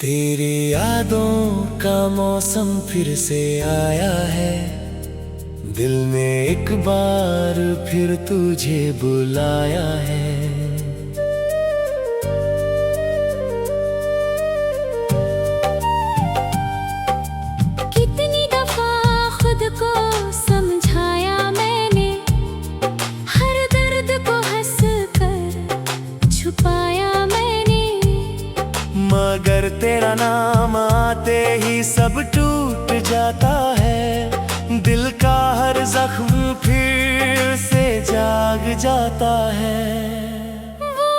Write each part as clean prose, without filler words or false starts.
तेरी यादों का मौसम फिर से आया है। दिल ने एक बार फिर तुझे बुलाया है। कितनी दफा खुद को समझाया मैंने, हर दर्द को हंस कर छुपाया मैंने। मगर तेरा नाम आते ही सब टूट जाता है। दिल का हर जख्म फिर से जाग जाता है। वो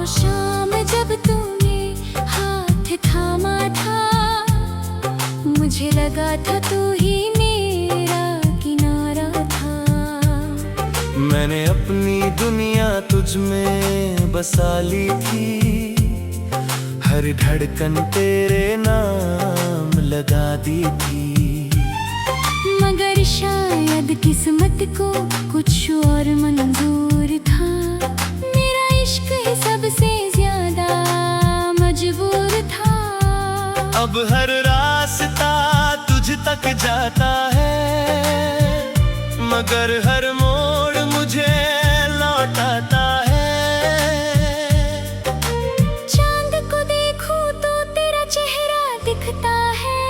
शाम जब तूने हाथ थामा था, मुझे लगा था तू ही मेरा किनारा था। मैंने अपनी दुनिया तुझ में बसा ली थी। हर धड़कन तेरे नाम लगा दी थी। मगर शायद किस्मत को कुछ और मंजूर था। मेरा इश्क ही सबसे ज्यादा मजबूर था। अब हर रास्ता तुझ तक जाता है, मगर हर मोड़ मुझे लौटाता है। चांद को देखूं तो तेरा चेहरा दिखता है।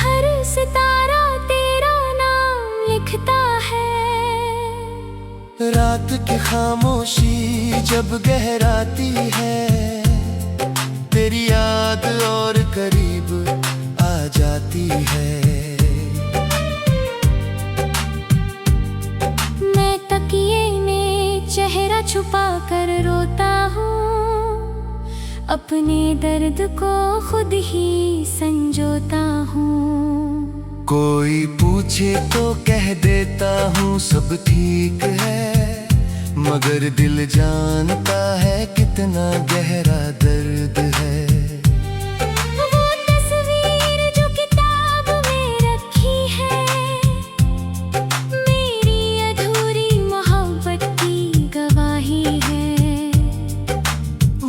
हर सितारा तेरा नाम लिखता है। रात की खामोशी जब गहराती है, तेरी याद और करीब आ जाती है। मैं तकिए में चेहरा छुपा कर रोता हूँ, अपने दर्द को खुद ही संजोता हूँ। कोई पूछे तो कह देता हूँ सब ठीक है, मगर दिल जानता है कितना गहरा दर्द है। वो तस्वीर जो किताब में रखी है, मेरी अधूरी मोहब्बत की गवाही है।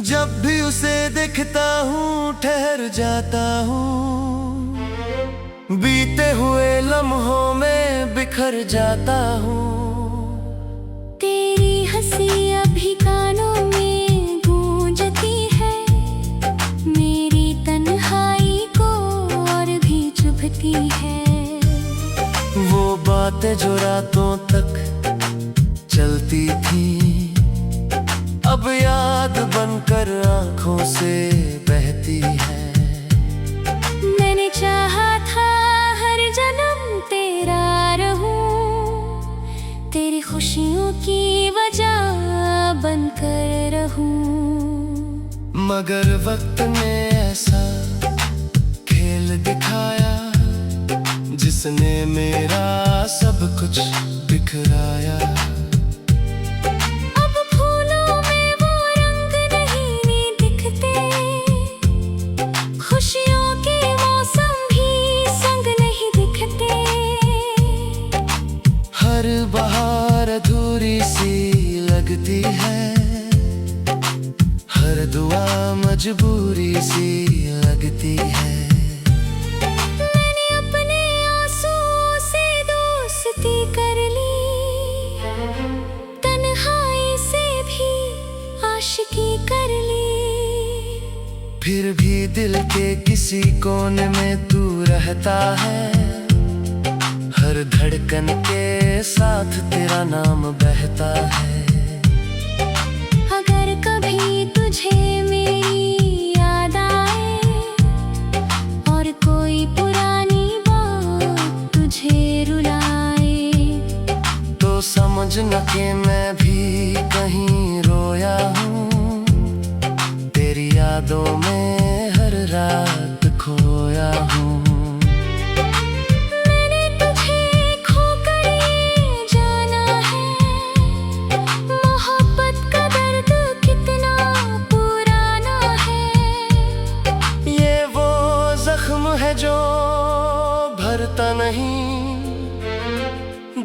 जब भी उसे देखता हूँ ठहर जाता हूँ, बीते हुए लम्हों में बिखर जाता हूँ। तेरी हंसी अभी कानों में गूंजती है, मेरी तन्हाई को और भी चुभती है। वो बातें जो रातों तक चलती थी, अब याद बनकर आंखों से बहती है। मैंने चाहा था हर जन्म तेरा रहूं, तेरी खुशियों की वजह बनकर रहूं। मगर वक्त ने ऐसा खेल दिखाया, जिसने मेरा सब कुछ बिखराया। अब फूलों में वो रंग नहीं दिखते, खुशियों के मौसम भी संग नहीं दिखते। हर बहार अधूरी सी लगती है, हर दुआ मजबूरी सी लगती है। मैंने अपने आंसुओं से दोस्ती कर ली, तन्हाई से भी आशिकी कर ली। फिर भी दिल के किसी कोने में तू रहता है। हर धड़कन के साथ तेरा नाम बहता है। अगर कभी तुझे मेरी याद आए, और कोई पुरानी बात तुझे रुलाए, तो समझना कि मैं भी कहीं रोया हूँ। तेरी यादों में हर रात खोया हूँ। मैंने तुझे खोकर ये जाना है, मोहब्बत का दर्द कितना पुराना है। ये वो जख्म है जो भरता नहीं,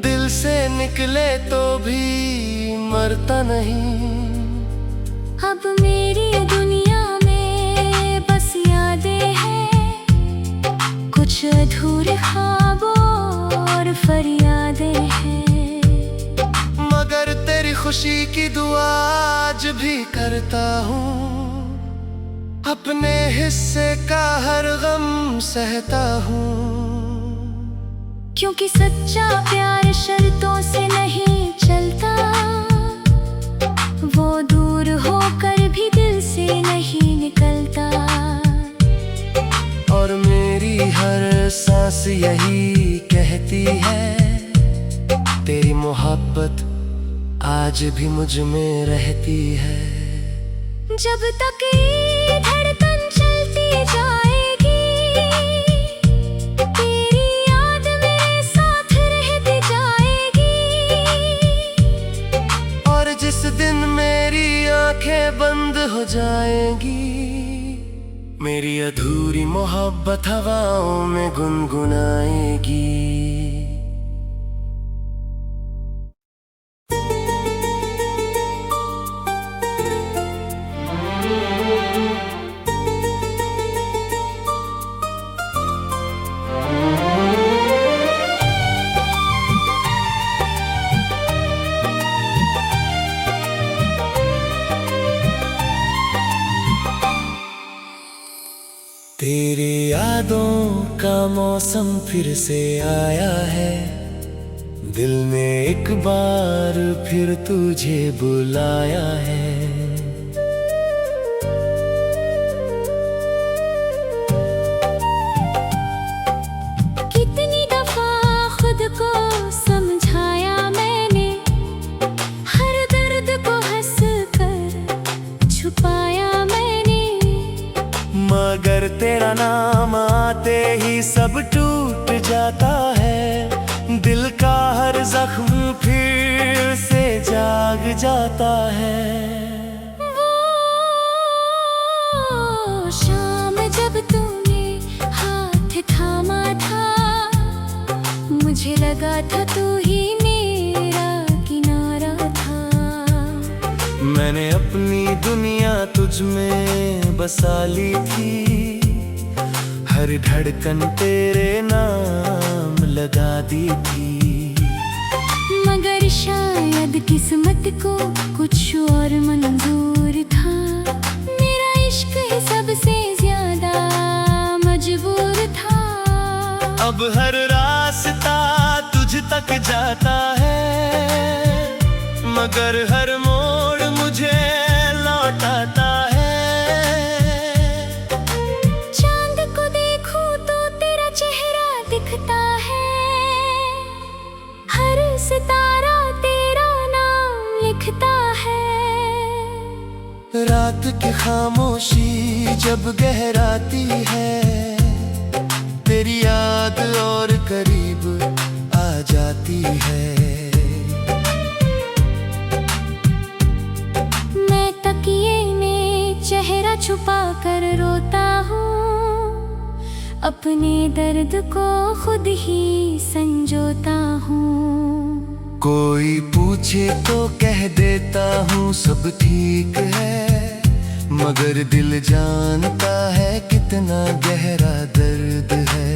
दिल से निकले तो भी मरता नहीं। अब मेरी दुनिया में बस यादें हैं, कुछ अधूरे ख्वाबों और फरियादें हैं। मगर तेरी खुशी की दुआ आज भी करता हूँ, अपने हिस्से का हर गम सहता हूँ। क्योंकि सच्चा प्यार शर्तों से नहीं चलता, वो दूर होकर भी दिल से नहीं निकलता। और मेरी हर सांस यही कहती है, तेरी मोहब्बत आज भी मुझ में रहती है। जब तक ये धड़कन चलती जाएगी, तेरी याद मेरे साथ रहती जाएगी। और जिस दिन मेरी आंखें बंद हो जाएंगी, मेरी अधूरी मोहब्बत हवाओं में गुनगुनाएगी। तेरी यादों का मौसम फिर से आया है, दिल ने एक बार फिर तुझे बुलाया है। कितनी दफा खुद को समझाया मैंने, हर दर्द को हंस कर छुपाया मैंने। मगर तेरा नाम आते ही सब टूट जाता है, दिल का हर जख्म फिर से जाग जाता है। वो शाम जब तूने हाथ थामा था, मुझे लगा था तू ही मेरा किनारा था। मैंने अपनी दुनिया तुझ में बसा ली थी, हर धड़कन तेरे नाम लगा दी थी। मगर शायद किस्मत को कुछ और मंजूर था, मेरा इश्क ही सबसे ज्यादा मजबूर था। अब हर रास्ता तुझ तक जाता है, मगर हर मोड़ मुझे लौटाता है। चांद को देखूं तो तेरा चेहरा दिखता है, हर सितारा तेरा नाम लिखता है। रात की खामोशी जब गहराती है, तेरी याद और करीब आ जाती है। मैं तकिए में चेहरा छुपा कर रोता हूँ, अपने दर्द को खुद ही संजोता हूँ। कोई पूछे तो कह देता हूँ सब ठीक है, मगर दिल जानता है कितना गहरा दर्द है।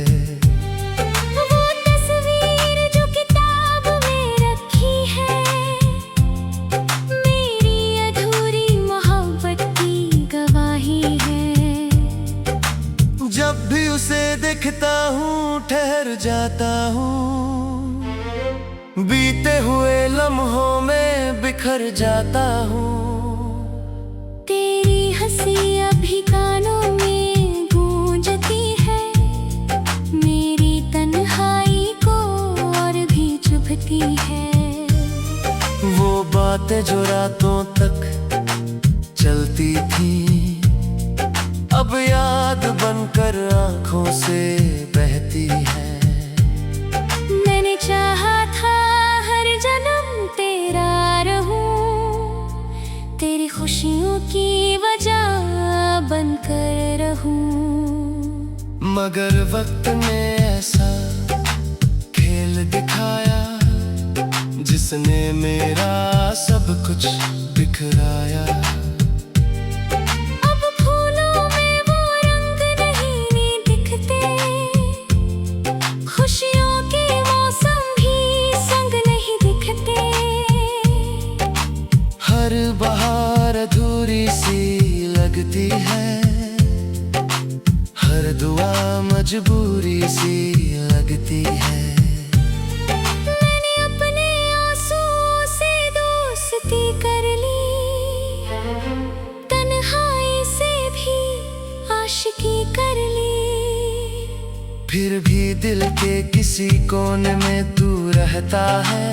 वो तस्वीर जो किताब में रखी है, मेरी अधूरी मोहब्बत की गवाही है। जब भी उसे देखता हूँ ठहर जाता हूँ, बीते हुए लम्हों में बिखर जाता हूँ। तेरी हंसी अभी कानों में गूंजती है, मेरी तन्हाई को और भी चुभती है। वो बातें जो रातों तक चलती थी, अब याद बनकर आंखों से बहती है। मैंने चाहा था हर जन्म तेरा रहूं, तेरी खुशियों की वजह बनकर रहूं। मगर वक्त ने ऐसा खेल दिखाया, जिसने मेरा सब कुछ बिखराया। मजबूरी सी लगती है। मैंने अपने आंसुओं से दोस्ती कर ली, तन्हाई से भी आशिकी कर ली। फिर भी दिल के किसी कोने में तू रहता है,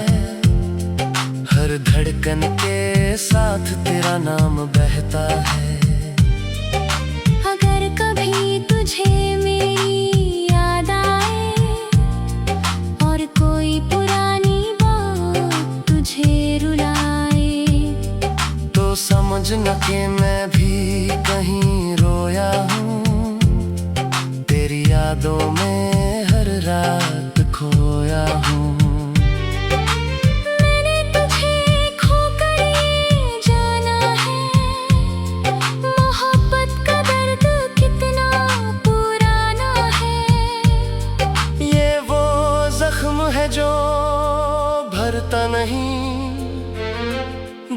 हर धड़कन के साथ तेरा नाम बहता है। अगर कभी तुझे मेरी याद आए और कोई पुरानी बात तुझे रुलाए, तो समझना कि मैं भी कहीं रोया हूँ, तेरी यादों में हर रात खोया हूँ। जो भरता नहीं,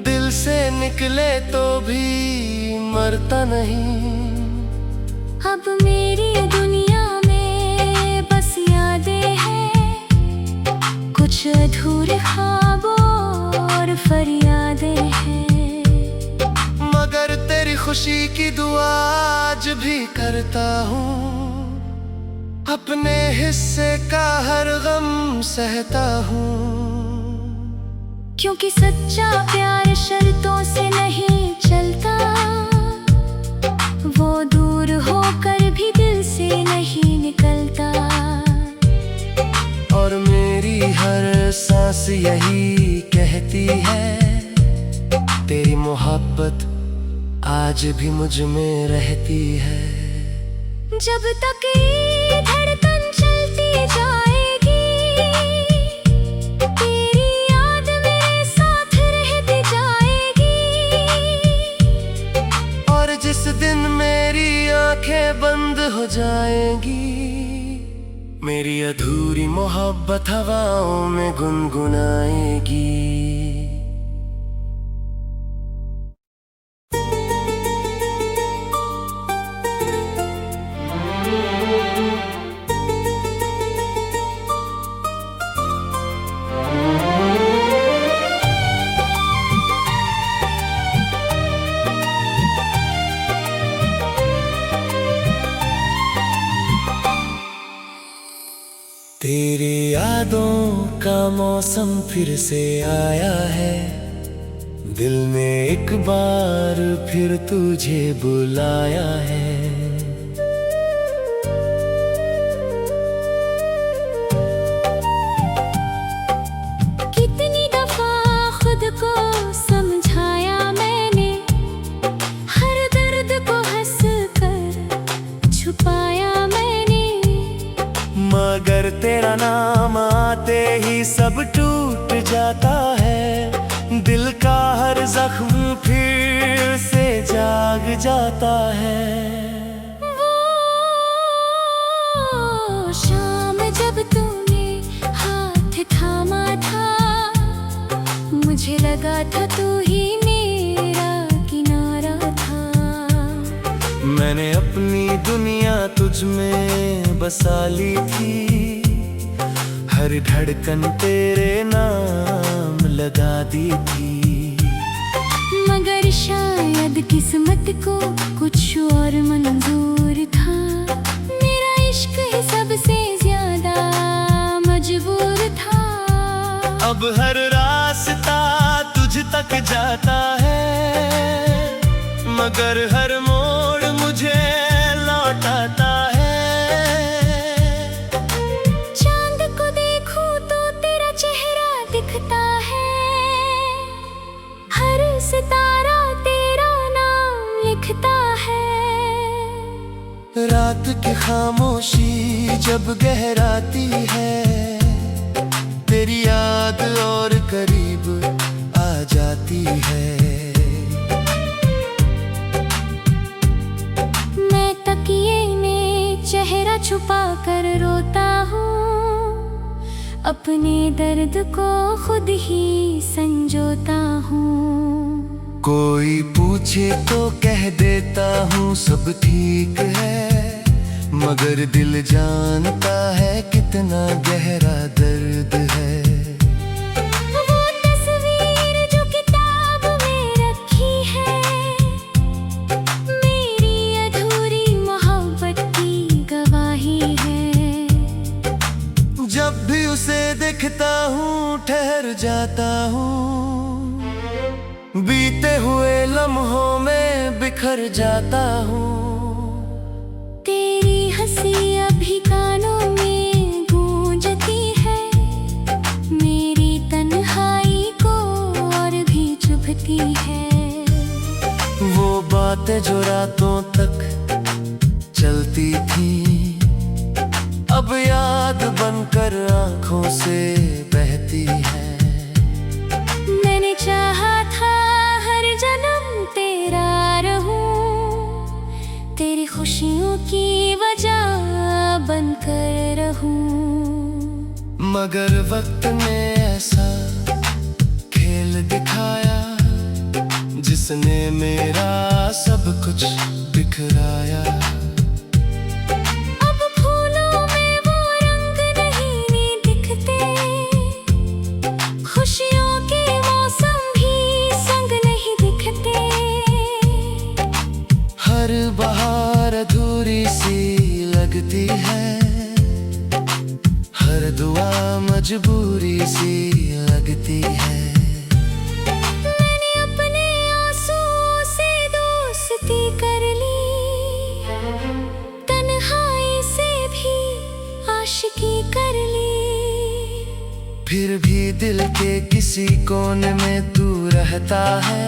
दिल से निकले तो भी मरता नहीं। अब मेरी दुनिया में बस यादें हैं, कुछ अधूरे ख्वाबों और फरियादें हैं। मगर तेरी खुशी की दुआ आज भी करता हूँ, अपने हिस्से का हर गम सहता हूँ। क्योंकि सच्चा प्यार शर्तों से नहीं चलता, वो दूर होकर भी दिल से नहीं निकलता। और मेरी हर सांस यही कहती है, तेरी मोहब्बत आज भी मुझ में रहती है। जब तक ये धड़कन चलती जाएगी, तेरी याद मेरे साथ रहती जाएगी। और जिस दिन मेरी आंखें बंद हो जाएंगी, मेरी अधूरी मोहब्बत हवाओं में गुनगुनाएगी। तेरी यादों का मौसम फिर से आया है, दिल ने एक बार फिर तुझे बुलाया है। कितनी दफा खुद को समझाया मैंने, हर दर्द को हंस कर छुपाया मैंने। मगर तेरा नाम आते ही सब टूट जाता है, दिल का हर जख्म फिर से जाग जाता है। वो शाम जब तूने हाथ थामा था, मुझे लगा था तू ही मेरा किनारा था। मैंने अपनी दुनिया तुझ में बसा ली थी, हर धड़कन तेरे नाम लगा दी थी। मगर शायद किस्मत को कुछ और मंजूर था, मेरा इश्क ही सबसे ज्यादा मजबूर था। अब हर रास्ता तुझ तक जाता है, मगर हर मोड़ मुझे लौटाता है। चांद को देखूं तो तेरा चेहरा दिखता है, हर सितारा तेरा नाम लिखता है। रात की खामोशी जब गहराती है, तेरी याद और करीब आ जाती है। मैं तकिए में चेहरा छुपा कर रोता हूँ, अपने दर्द को खुद ही संजोता हूँ। कोई पूछे तो कह देता हूँ सब ठीक है, मगर दिल जानता है कितना गहरा दर्द है। वो तस्वीर जो किताब में रखी है, मेरी अधूरी मोहब्बत की गवाही है। जब भी उसे देखता हूँ ठहर जाता हूँ, बीते हुए लम्हों में बिखर जाता हूँ। तेरी हंसी अभी कानों में गूंजती है, मेरी तन्हाई को और भी चुभती है। वो बातें जो रातों तक चलती थी, अब याद बनकर आंखों से बहती है। मैंने चाहा था हर जन्म तेरा रहूं, तेरी खुशियों की वजह बनकर रहूं। मगर वक्त ने ऐसा खेल दिखाया, जिसने मेरा सब कुछ बिखराया। अब फूलों में वो रंग नहीं दिखते, खुशियों के मौसम भी संग नहीं दिखते। हर बहार अधूरी सी लगती है, हर दुआ मजबूरी सी लगती है। मैंने अपने आंसुओं से दोस्ती कर ली, तन्हाई से भी आशिकी कर ली। फिर भी दिल के किसी कोने में तू रहता है,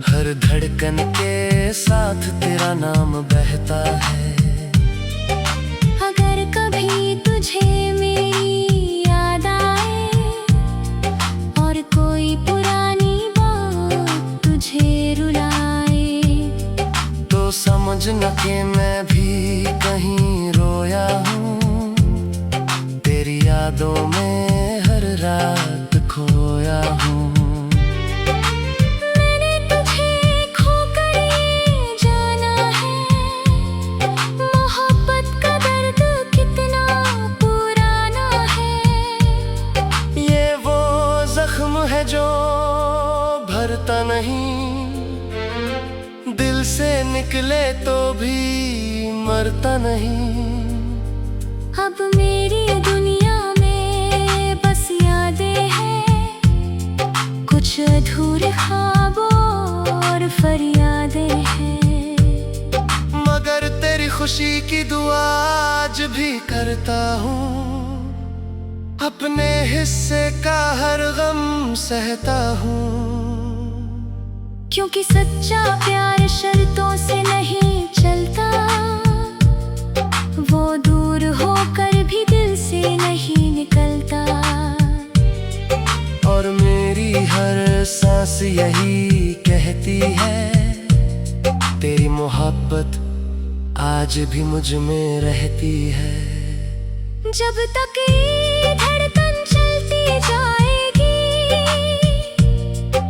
हर धड़कन के साथ तेरा नाम बहता है। अगर कभी तुझे मेरी याद आए और कोई पुरानी बात तुझे रुलाए, तो समझना कि मैं भी कहीं रोया हूँ, तेरी यादों में हर रात खोया हूँ। मैंने तुझे खोकर ये जाना है, मोहब्बत का दर्द कितना पुराना है। ये वो जख्म है जो भरता नहीं, दिल से निकले तो भी मरता नहीं। अब मेरी दुनिया में बस यादें हैं, कुछ अधूरे ख्वाबों और फरियादें हैं। मगर तेरी खुशी की दुआ आज भी करता हूँ, अपने हिस्से का हर गम सहता हूँ। क्योंकि सच्चा प्यार शर्तों से नहीं चलता, वो दूर होकर भी दिल से नहीं निकलता। और मेरी हर सांस यही कहती है, तेरी मोहब्बत आज भी मुझ में रहती है। जब तक ये धड़कन चलती जाएगी,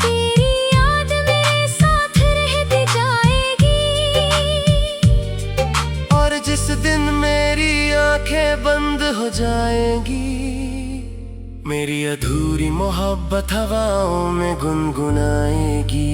तेरी याद मेरे साथ रहती जाएगी। और जिस दिन मेरी आंखें बंद हो जाएंगी, मेरी अधूरी मोहब्बत हवाओं में गुनगुनाएगी।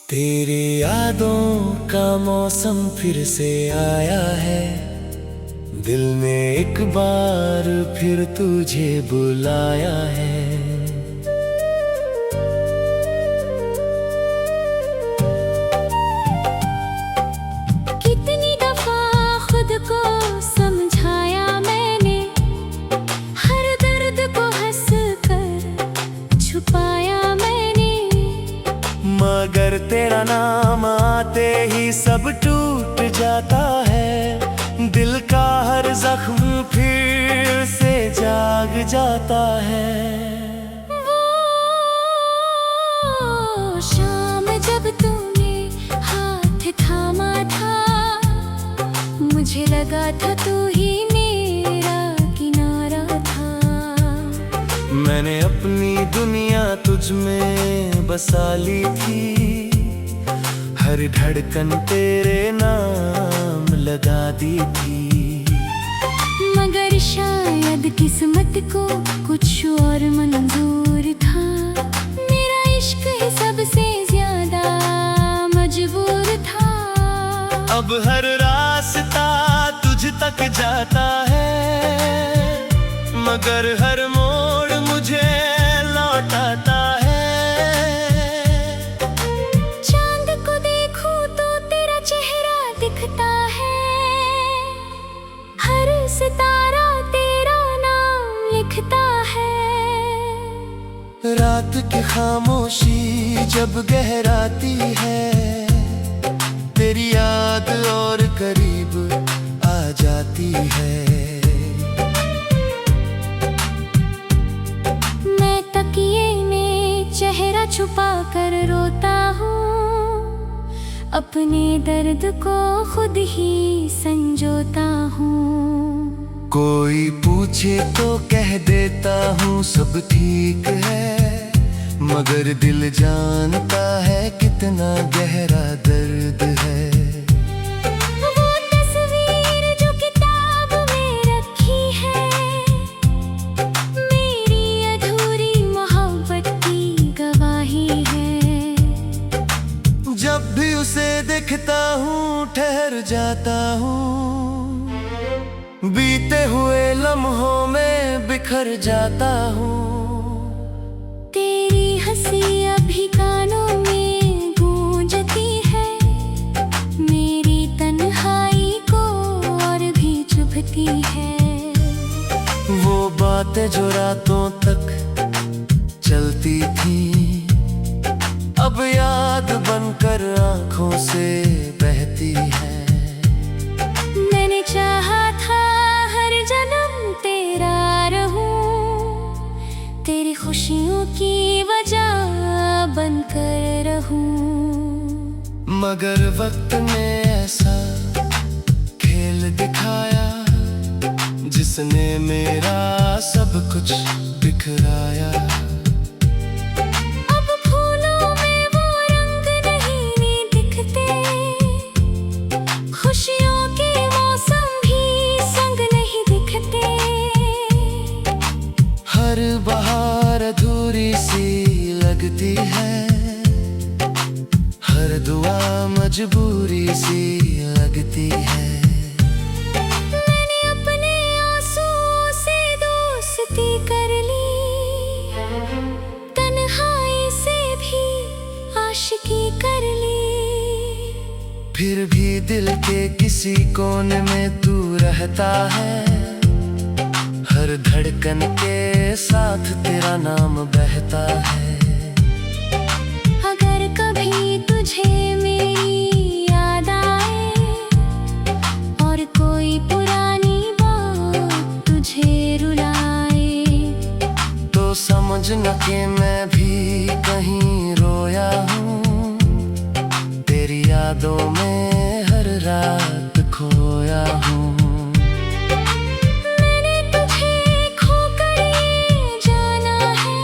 तेरी यादों का मौसम फिर से आया है, दिल ने एक बार फिर तुझे बुलाया है। कितनी दफा खुद को समझाया मैंने, हर दर्द को हंस कर छुपाया मैंने। मगर तेरा नाम आते ही सब टूट जाता है, दिल का हर जख्म फिर से जाग जाता है। वो शाम जब तूने हाथ थामा था, मुझे लगा था तू ही मेरा किनारा था। मैंने अपनी दुनिया तुझ में बसा ली थी, हर धड़कन तेरे नाम लगा दी थी। मगर शायद किस्मत को कुछ और मंजूर था, मेरा इश्क ही सबसे ज्यादा मजबूर था। अब हर रास्ता तुझ तक जाता है, मगर हर मोड़ मुझे लौटाता है। चांद को देखूं तो तेरा चेहरा दिखता है, हर सितारा तेरा नाम लिखता है। रात की खामोशी जब गहराती है, तेरी याद और करीब आ जाती है। मैं तकिए में चेहरा छुपा कर रोता हूँ, अपने दर्द को खुद ही संजोता हूँ। कोई पूछे तो कह देता हूँ सब ठीक है, मगर दिल जानता है कितना गहरा दर्द है। वो तस्वीर जो किताब में रखी है, मेरी अधूरी मोहब्बत की गवाही है। जब भी उसे देखता हूँ ठहर जाता हूँ, बीते हुए लम्हों में बिखर जाता हूँ। तेरी हंसी अभी कानों में गूंजती है, मेरी तन्हाई को और भी चुभती है। वो बातें जो रातों तक चलती थी, अब याद बनकर आंखों से बहती है। मैंने चाहा था हर जन्म तेरा रहूं, तेरी खुशियों की वजह बनकर रहूं। मगर वक्त ने ऐसा खेल दिखाया, जिसने मेरा सब कुछ बिखराया। अब फूलों में वो रंग नहीं दिखते, खुशियों के मौसम भी संग नहीं दिखते। हर बहार अधूरी सी लगती है, हर दुआ मजबूरी सी लगती है। मैंने अपने आंसुओं से दोस्ती कर ली, तन्हाई से भी आशिकी कर ली। फिर भी दिल के किसी कोने में तू रहता है, हर धड़कन के साथ तेरा नाम बहता है। अगर कभी तुझे मेरी याद आए, और कोई पुरानी बात तुझे रुलाए, तो समझना कि मैं भी कहीं रोया हूँ, तेरी यादों में हर रात खोया हूँ। मैंने तुझे खोकर ये जाना है,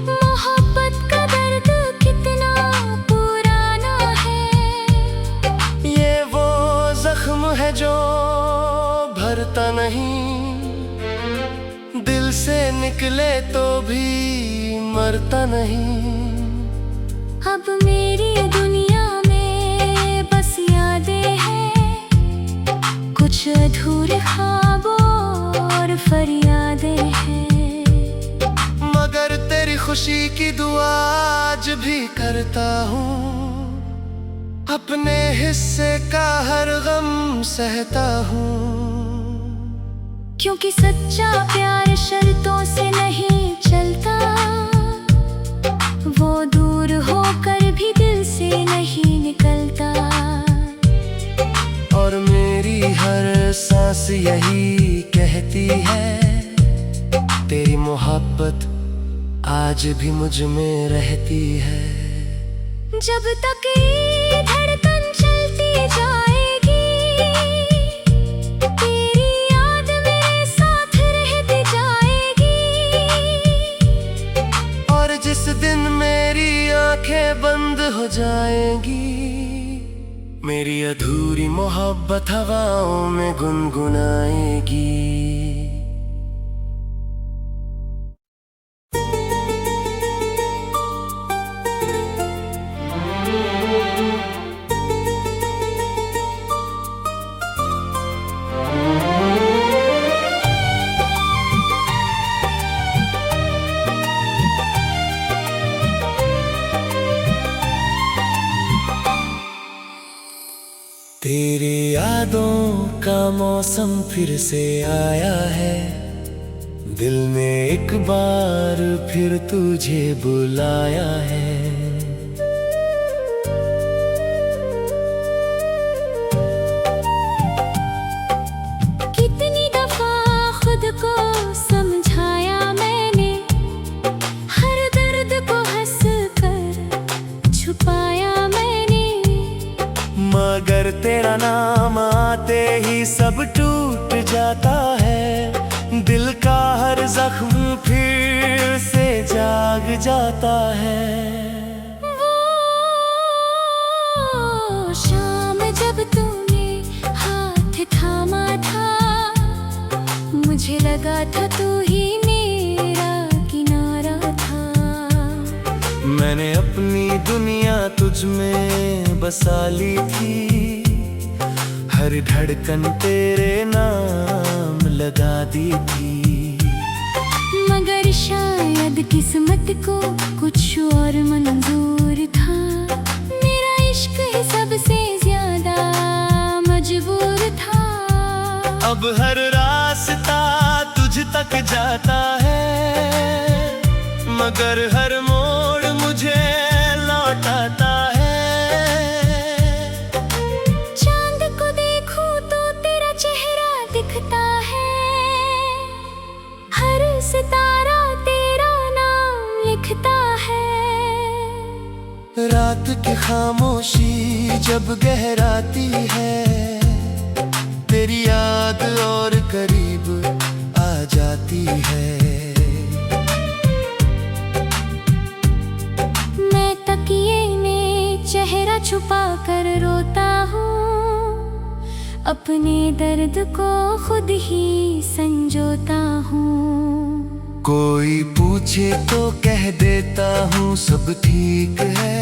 मोहब्बत का दर्द कितना पुराना है। ये वो जख्म है जो भरता नहीं, दिल से निकले तो भी मरता नहीं। अब मेरी दुनिया में बस यादें हैं, कुछ अधूरे ख्वाबों और फरियादें हैं। मगर तेरी खुशी की दुआ आज भी करता हूँ, अपने हिस्से का हर गम सहता हूँ। क्योंकि सच्चा प्यार शर्तों से नहीं चलता, वो दूर होकर भी दिल से नहीं निकलता। और मेरी हर सांस यही कहती है, तेरी मोहब्बत आज भी मुझ में रहती है। जब तक ये धड़कन चलती जाएगी, तेरी याद मेरे साथ रहती जाएगी। और जिस दिन मेरी आंखें बंद हो जाएंगी, मेरी अधूरी मोहब्बत हवाओं में गुनगुनाएगी। तेरी यादों का मौसम फिर से आया है, दिल ने एक बार फिर तुझे बुलाया है। कितनी दफा खुद को समझाया मैंने, हर दर्द को हंस कर छुपाया मैंने। मगर तेरा नाम आते ही सब टूट जाता है, दिल का हर जख्म फिर से जाग जाता है। वो शाम जब तूने हाथ थामा था, मुझे लगा था तू ही मेरा किनारा था। मैंने अपनी दुनिया तुझ में बसा ली थी, हर धड़कन तेरे नाम लगा दी थी। मगर शायद किस्मत को कुछ और मंजूर था, मेरा इश्क ही सबसे ज्यादा मजबूर था। अब हर रास्ता तुझ तक जाता है, मगर हर मोड़ मुझे लौटाता है। चांद को देखूं तो तेरा चेहरा दिखता है, हर सितारा तेरा नाम लिखता है। रात की खामोशी जब गहराती है, तेरी याद और करीब आ जाती है। मैं तकिए में चेहरा छुपा कर रोता हूँ, अपने दर्द को खुद ही संजोता हूँ। कोई पूछे तो कह देता हूँ सब ठीक है,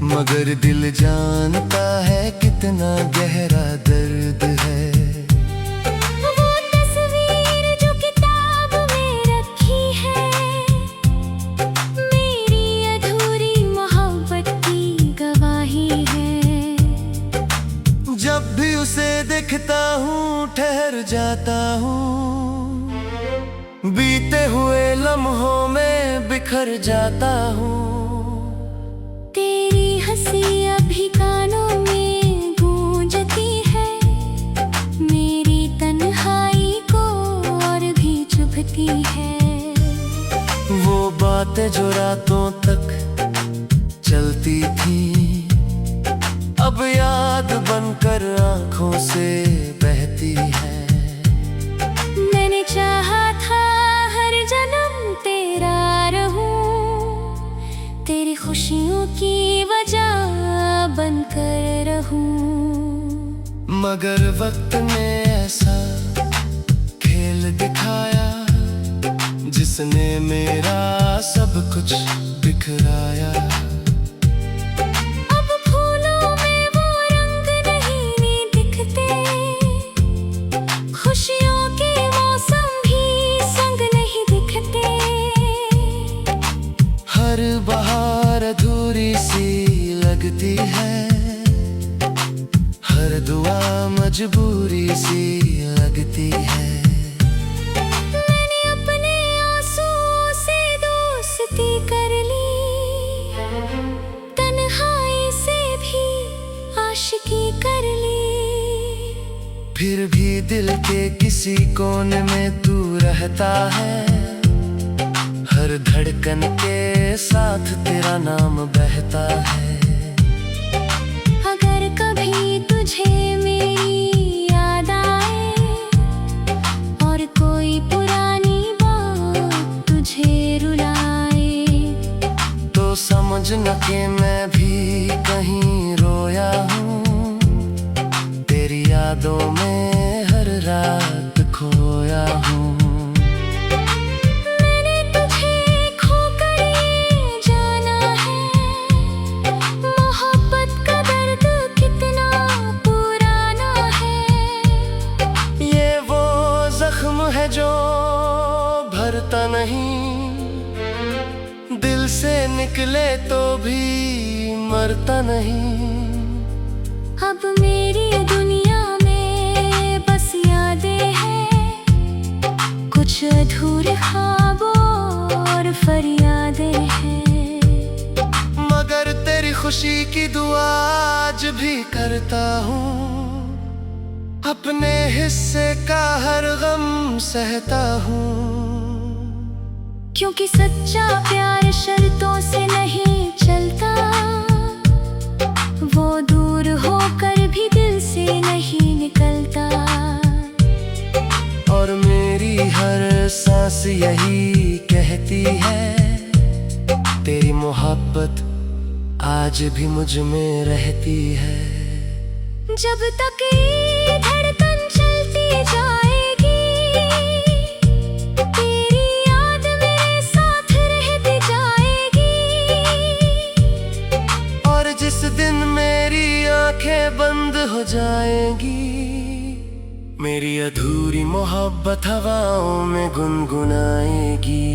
मगर दिल जानता है कितना गहरा दर्द है। वो तस्वीर जो किताब में रखी है, मेरी अधूरी मोहब्बत की गवाही है। जब भी उसे देखता हूँ ठहर जाता हूँ, बीते हुए लम्हों में बिखर जाता हूँ। तेरी हंसी अभी कानों में गूंजती है, मेरी तन्हाई को और भी चुभती है। वो बातें जो रातों तक चलती थी, अब याद बनकर आंखों से बहती है। मैंने चाहा था हर जन्म तेरा रहूं, तेरी खुशियों की वजह बनकर रहूं। मगर वक्त ने ऐसा खेल दिखाया, जिसने मेरा सब कुछ बिखराया। अब फूलों में वो रंग नहीं दिखते, खुशियों के मौसम भी संग नहीं दिखते। हर बहार अधूरी सी लगती है, हर दुआ मजबूरी सी लगती है। मैंने अपने आंसुओं से दोस्ती कर ली, तन्हाई से भी आशिकी कर ली। फिर भी दिल के किसी कोने में तू रहता है। हर धड़कन के साथ तेरा नाम बहता है। अगर कभी तुझे मेरी याद आए और कोई पुरानी बात तुझे रुलाए, तो समझना कि मैं भी कहीं रोया हूँ। तेरी यादों में हर रात खोया हूँ। मैंने तुझे खोकर ये जाना है, मोहब्बत का दर्द कितना पुराना है। ये वो जख्म है जो भरता नहीं, दिल से निकले तो भी मरता नहीं। अब मेरी दुनिया में बस यादें हैं, कुछ अधूरे ख्वाब और फरियादें हैं। मगर तेरी खुशी की दुआ आज भी करता हूँ। अपने हिस्से का हर गम सहता हूँ। क्योंकि सच्चा प्यार शर्तों से नहीं चलता, वो दूर होकर भी दिल से नहीं निकलता। और मेरी हर सांस यही कहती है, तेरी मोहब्बत आज भी मुझ में रहती है। जब तक ये धड़कन चलती जाएगी, तेरी याद मेरे साथ रहती जाएगी। और जिस दिन मेरी आंखें बंद हो जाएंगी, मेरी अधूरी मोहब्बत हवाओं में गुनगुनाएगी।